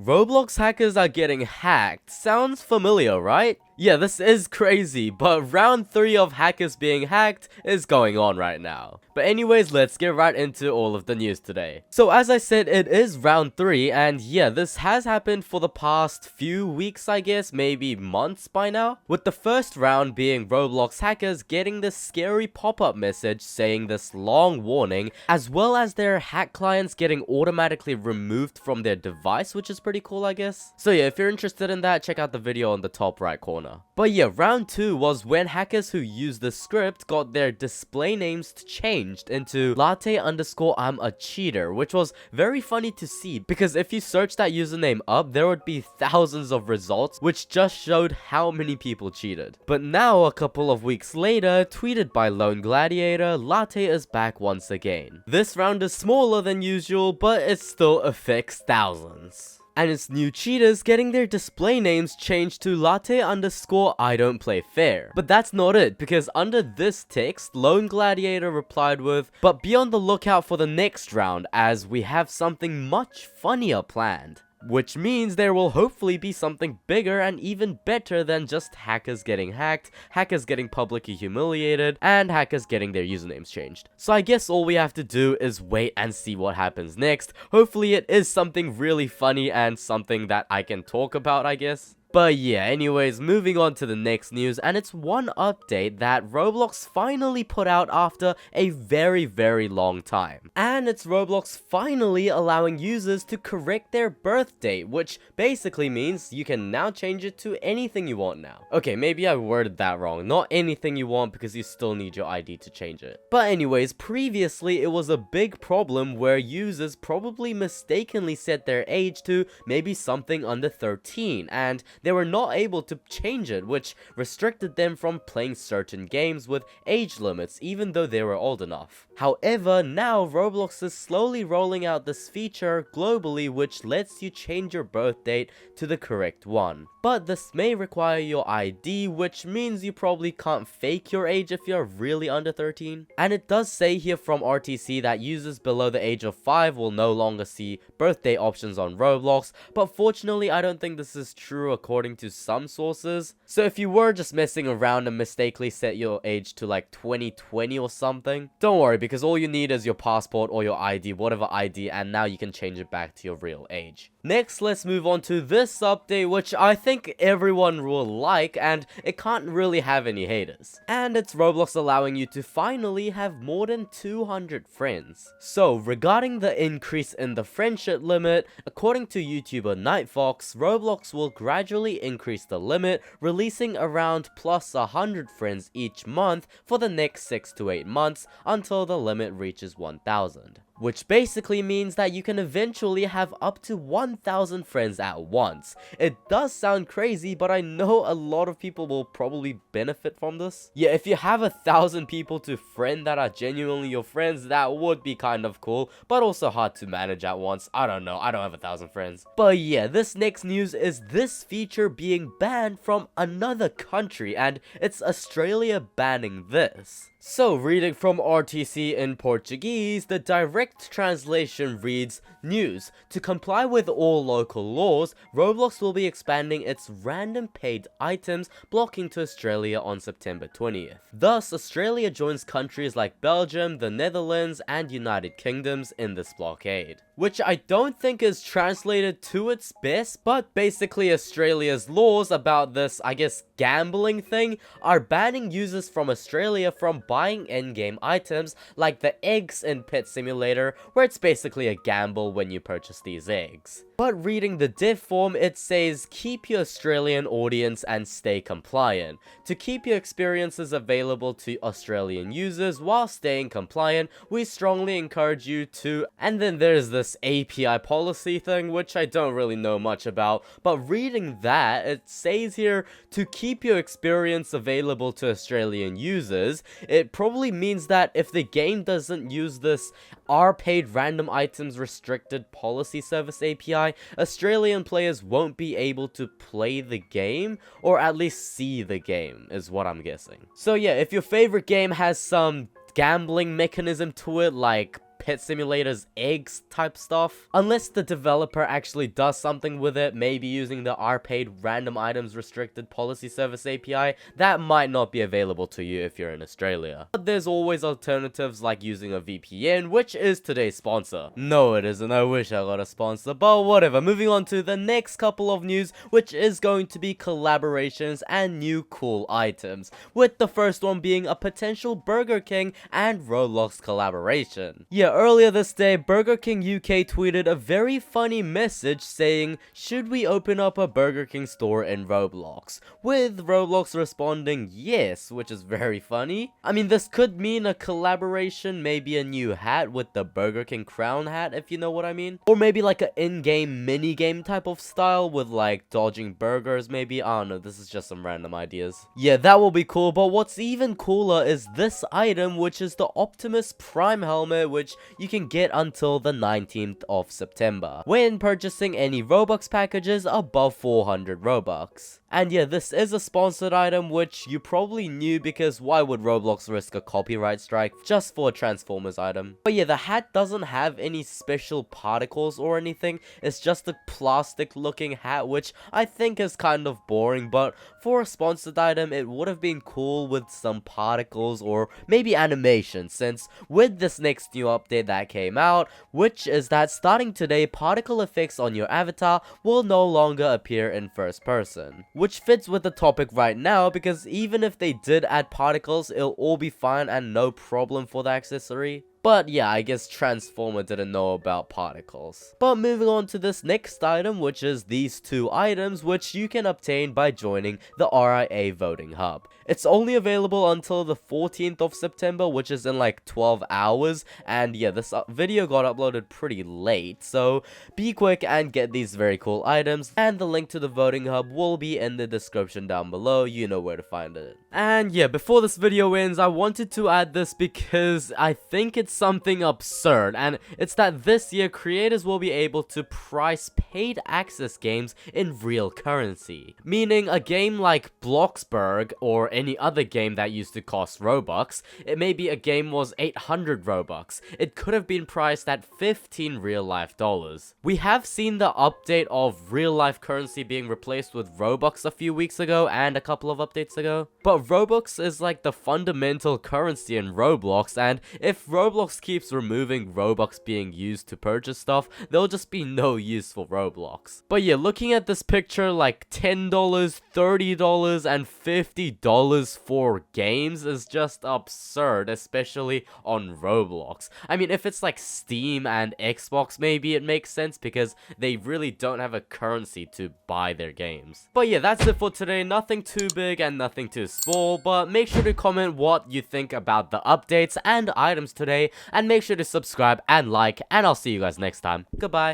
Roblox hackers are getting hacked. Sounds familiar, right? Yeah, this is crazy, but round 3 of hackers being hacked is going on right now. But anyways, let's get right into all of the news today. So as I said, it is round 3, and yeah, this has happened for the past few weeks, I guess, maybe months by now. With the first round being Roblox hackers getting this scary pop-up message saying this long warning, as well as their hack clients getting automatically removed from their device, which is pretty cool, I guess. So yeah, if you're interested in that, check out the video on the top right corner. But yeah, round 2 was when hackers who used the script got their display names changed into Latte_I'm a cheater, which was very funny to see because if you search that username up, there would be thousands of results, which just showed how many people cheated. But now, a couple of weeks later, tweeted by Lone Gladiator, Latte is back once again. This round is smaller than usual, but it still affects thousands. And it's new cheaters getting their display names changed to Latte_I don't play fair. But that's not it, because under this text, Lone Gladiator replied with, "But be on the lookout for the next round, as we have something much funnier planned." Which means there will hopefully be something bigger and even better than just hackers getting hacked, hackers getting publicly humiliated, and hackers getting their usernames changed. So I guess all we have to do is wait and see what happens next. Hopefully it is something really funny and something that I can talk about, I guess. But yeah, anyways, moving on to the next news, and it's one update that Roblox finally put out after a very long time. And it's Roblox finally allowing users to correct their birth date, which basically means you can now change it to anything you want now. Okay, maybe I worded that wrong. Not anything you want because you still need your ID to change it. But anyways, previously it was a big problem where users probably mistakenly set their age to maybe something under 13, and they were not able to change it, which restricted them from playing certain games with age limits even though they were old enough. However, now Roblox is slowly rolling out this feature globally which lets you change your birth date to the correct one. But this may require your ID, which means you probably can't fake your age if you're really under 13. And it does say here from RTC that users below the age of 5 will no longer see birthday options on Roblox, but fortunately I don't think this is true according to some sources. So if you were just messing around and mistakenly set your age to like 2020 or something, don't worry because all you need is your passport or your ID, whatever ID, and now you can change it back to your real age. Next, let's move on to this update, which I think everyone will like, and it can't really have any haters. And it's Roblox allowing you to finally have more than 200 friends. So, regarding the increase in the friendship limit, according to YouTuber Nightfox, Roblox will gradually increase the limit, releasing around plus 100 friends each month for the next 6 to 8 months until the limit reaches 1,000. Which basically means that you can eventually have up to 1,000 friends at once. It does sound crazy, but I know a lot of people will probably benefit from this. Yeah, if you have 1,000 people to friend that are genuinely your friends, that would be kind of cool, but also hard to manage at once. I don't know, I don't have 1,000 friends. But yeah, this next news is this feature being banned from another country, and it's Australia banning this. So, reading from RTC in Portuguese, the direct translation reads, "News. To comply with all local laws, Roblox will be expanding its random paid items blocking to Australia on September 20th. Thus, Australia joins countries like Belgium, the Netherlands, and United Kingdoms in this blockade." Which I don't think is translated to its best, but basically Australia's laws about this, I guess, gambling thing are banning users from Australia from buying in-game items like the eggs in Pet Simulator, where it's basically a gamble when you purchase these eggs. But reading the div form, it says, "Keep your Australian audience and stay compliant. To keep your experiences available to Australian users while staying compliant, we strongly encourage you to..." And then there's this API policy thing, which I don't really know much about, but reading that, it says here, "To keep your experience available to Australian users." It probably means that if the game doesn't use this R-paid random items restricted policy service API, Australian players won't be able to play the game, or at least see the game, is what I'm guessing. So yeah, if your favorite game has some gambling mechanism to it, like Pet Simulator's eggs type stuff. Unless the developer actually does something with it, maybe using the RPaid random items restricted policy service API, that might not be available to you if you're in Australia. But there's always alternatives like using a VPN, which is today's sponsor. No, it isn't. I wish I got a sponsor, but whatever. Moving on to the next couple of news, which is going to be collaborations and new cool items, with the first one being a potential Burger King and Roblox collaboration. Yeah, earlier this day, Burger King UK tweeted a very funny message saying, should we open up a Burger King store in Roblox? With Roblox responding yes, which is very funny. I mean, this could mean a collaboration, maybe a new hat with the Burger King crown hat, if you know what I mean. Or maybe like an in-game mini-game type of style with like dodging burgers maybe. I don't know, this is just some random ideas. Yeah, that will be cool, but what's even cooler is this item, which is the Optimus Prime helmet, which you can get until the 19th of September when purchasing any Robux packages above 400 Robux. And yeah, this is a sponsored item, which you probably knew because why would Roblox risk a copyright strike just for a Transformers item? But yeah, the hat doesn't have any special particles or anything. It's just a plastic looking hat, which I think is kind of boring, but for a sponsored item, it would have been cool with some particles or maybe animation, since with this next new update that came out, which is that starting today, particle effects on your avatar will no longer appear in first person. Which fits with the topic right now, because even if they did add particles, it'll all be fine and no problem for the accessory. But yeah, I guess Transformer didn't know about particles. But moving on to this next item, which is these two items, which you can obtain by joining the RIA voting hub. It's only available until the 14th of September, which is in like 12 hours. And yeah, this video got uploaded pretty late, so be quick and get these very cool items. And the link to the voting hub will be in the description down below. You know where to find it. And yeah, before this video ends, I wanted to add this because I think it's something absurd, and it's that this year creators will be able to price paid access games in real currency, meaning a game like Bloxburg or any other game that used to cost Robux, it may be a game was 800 Robux, it could have been priced at 15 real life dollars. We have seen the update of real life currency being replaced with Robux a few weeks ago and a couple of updates ago, but Robux is like the fundamental currency in Roblox, and if Roblox keeps removing Robux being used to purchase stuff, there'll just be no use for Roblox. But yeah, looking at this picture, like $10, $30, and $50 for games is just absurd, especially on Roblox. I mean, if it's like Steam and Xbox, maybe it makes sense because they really don't have a currency to buy their games. But yeah, that's it for today. Nothing too big and nothing too small, but make sure to comment what you think about the updates and items today, and make sure to subscribe and like, and I'll see you guys next time. Goodbye.